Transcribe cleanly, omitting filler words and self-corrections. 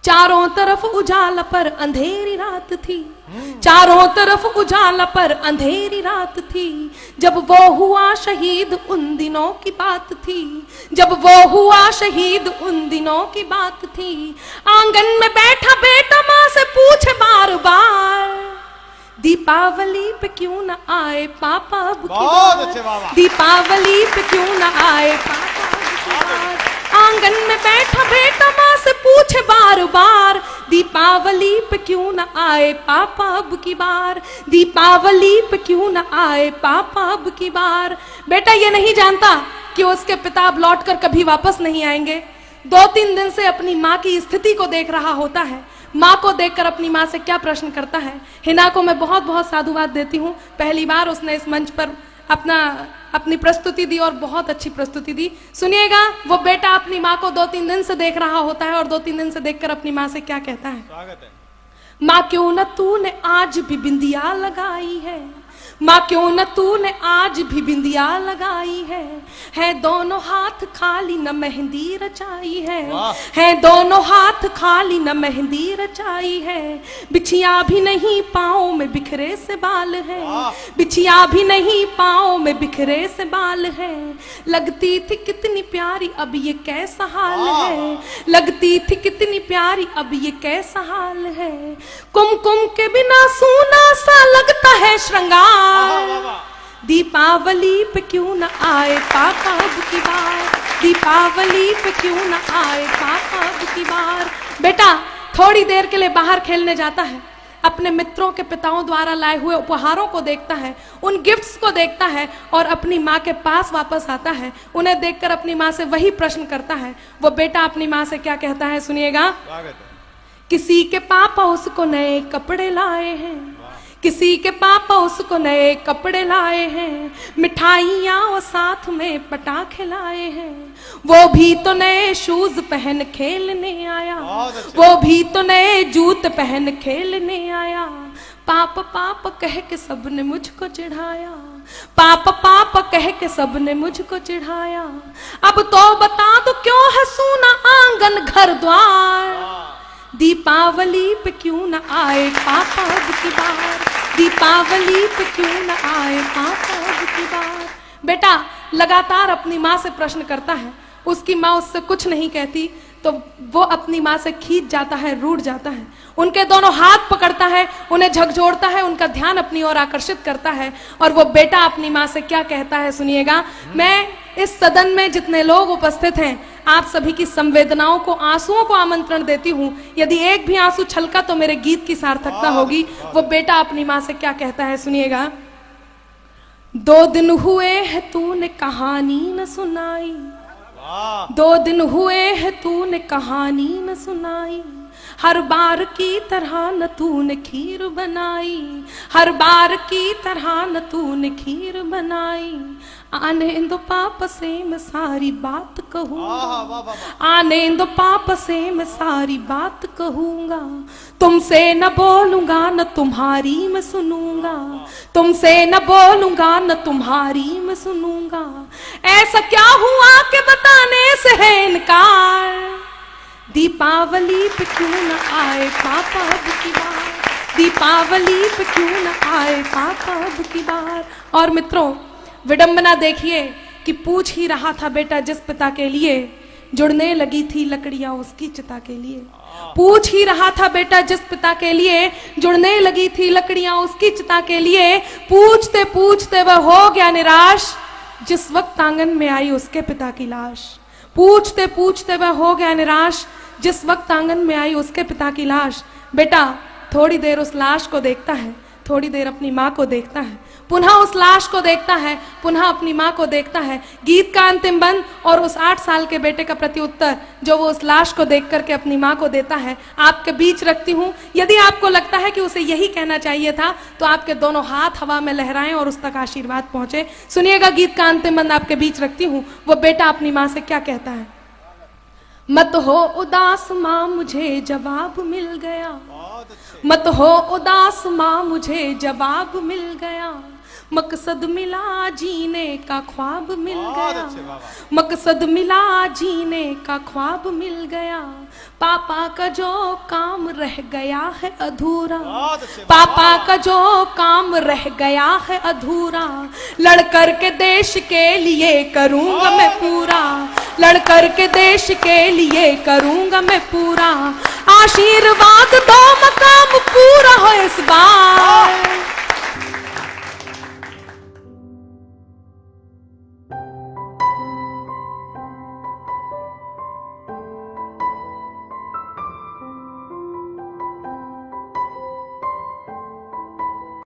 चारों तरफ उजाला पर अंधेरी रात थी, चारों तरफ उजाला पर अंधेरी रात थी। जब वो हुआ शहीद उन दिनों की बात थी, जब वो हुआ शहीद उन दिनों की बात थी। आंगन में बैठा बेटा माँ से पूछे बार बार, दीपावली पे क्यों न आए पापा अब की बार, दीपावली पे क्यों न आए पापा अब की बार। आंगन में बैठा बेटा माँ से पूछे बार बार, दीपावली पे क्यों न आए पापा अब की बार, दीपावली पे क्यों न आए पापा अब की बार। बेटा ये नहीं जानता कि उसके पिता अब लौट कर कभी वापस नहीं आएंगे। 2-3 दिन से अपनी माँ की स्थिति को देख रहा होता है। माँ को देखकर अपनी माँ से क्या प्रश्न करता है। हिना को मैं बहुत बहुत साधुवाद देती हूँ, पहली बार उसने इस मंच पर अपनी प्रस्तुति दी और बहुत अच्छी प्रस्तुति दी। सुनिएगा, वो बेटा अपनी माँ को 2-3 दिन से देख रहा होता है और 2-3 दिन से देखकर अपनी माँ से क्या कहता है। स्वागत है। माँ क्यों न तूने आज भी बिंदिया लगाई है, माँ क्यों न तूने आज भी बिंदिया लगाई है दोनों हाथ खाली न मेहंदी रचाई है दोनों हाथ खाली न मेहंदी रचाई है। बिछिया भी नहीं पाँव में बिखरे से बाल है, बिछिया भी नहीं पाँव में बिखरे से बाल है। लगती थी कितनी प्यारी अब ये कैसा हाल है, लगती थी कितनी प्यारी अब ये कैसा हाल है। कुमकुम के बिना सूना सा लगता है श्रृंगार, दीपावली पे क्यों न आए पापा अब की बार, दीपावली पे क्यों न आए पापा अब की बार। बेटा थोड़ी देर के लिए बाहर खेलने जाता है, अपने मित्रों के पिताओं द्वारा लाए हुए उपहारों को देखता है, उन गिफ्ट्स को देखता है और अपनी माँ के पास वापस आता है। उन्हें देखकर अपनी माँ से वही प्रश्न करता है। वो बेटा अपनी माँ से क्या कहता है, सुनिएगा। किसी के पापा उसको नए कपड़े लाए हैं, किसी के पापा उसको नए कपड़े लाए हैं, मिठाइयाँ और साथ में पटाखे लाए हैं। वो भी तो नए शूज पहन खेलने आया, वो भी तो नए जूते पहन खेलने आया। पाप पाप कह के सबने मुझको चिढ़ाया, पाप पाप कह के सबने मुझको चिढ़ाया। अब तो बता दो क्यों है सूना आंगन घर द्वार, दीपावली पे क्यों न आए पापा अब की बार, दीपावली पे क्यों न आए पापा अब की बार। बेटा लगातार अपनी माँ से प्रश्न करता है, उसकी माँ उससे कुछ नहीं कहती तो वो अपनी माँ से खींच जाता है, रूठ जाता है। उनके दोनों हाथ पकड़ता है, उन्हें झकझोरता है, उनका ध्यान अपनी ओर आकर्षित करता है और वो बेटा अपनी माँ से क्या कहता है, सुनिएगा। मैं इस सदन में जितने लोग उपस्थित हैं आप सभी की संवेदनाओं को, आंसुओं को आमंत्रण देती हूँ। यदि एक भी आंसू छलका तो मेरे गीत की सार्थकता होगी। वो बेटा अपनी माँ से क्या कहता है, सुनिएगा। 2 दिन हुए है तूने कहानी न सुनाई, 2 दिन हुए है तूने कहानी न सुनाई। हर बार की तरह न तूने खीर बनाई, हर बार की तरह न तूने खीर बनाई। आने दो पापा से मैं सारी बात कहूँगा, आने दो पापा से मैं सारी बात कहूँगा। तुमसे न बोलूँगा न तुम्हारी मैं सुनूंगा, तुमसे न बोलूँगा न तुम्हारी मैं सुनूंगा। ऐसा क्या हुआ कि बताने से है इनकार, दीपावली पे क्यों न आए पापा अब की बार, दीपावली पे क्यों न आए पापा अब की बार। और मित्रों विडंबना देखिए कि पूछ ही रहा था बेटा जिस पिता के लिए, जुड़ने लगी थी लकड़ियां उसकी चिता के लिए। पूछ ही रहा था बेटा जिस पिता के लिए, जुड़ने लगी थी लकड़ियां उसकी चिता के लिए। पूछते पूछते वह हो गया निराश, जिस वक्त आंगन में आई उसके पिता की लाश। पूछते पूछते वह हो गया निराश, जिस वक्त आंगन में आई उसके पिता की लाश। बेटा थोड़ी देर उस लाश को देखता है, थोड़ी देर अपनी माँ को देखता है, पुनः उस लाश को देखता है, पुनः अपनी माँ को देखता है। गीत का अंतिम बंद और उस 8 साल के बेटे का प्रत्युत्तर जो वो उस लाश को देख करके अपनी माँ को देता है, आपके बीच रखती हूँ। यदि आपको लगता है कि उसे यही कहना चाहिए था तो आपके दोनों हाथ हवा में लहराएं और उस तक आशीर्वाद पहुंचे। सुनिएगा, गीत का अंतिम बंद आपके बीच रखती हूँ। वो बेटा अपनी माँ से क्या कहता है। मत हो उदास माँ मुझे जवाब मिल गया, मत हो उदास माँ मुझे जवाब मिल गया। मकसद मिला जीने का ख्वाब मिल बहुत गया, अच्छे, वाह, मकसद मिला जीने का ख्वाब मिल गया, पापा का जो काम रह गया है अधूरा, बहुत अच्छे, पापा का जो काम रह गया है अधूरा, लड़कर के देश के लिए करूंगा मैं पूरा, लड़कर के देश के लिए करूंगा मैं पूरा, आशीर्वाद दो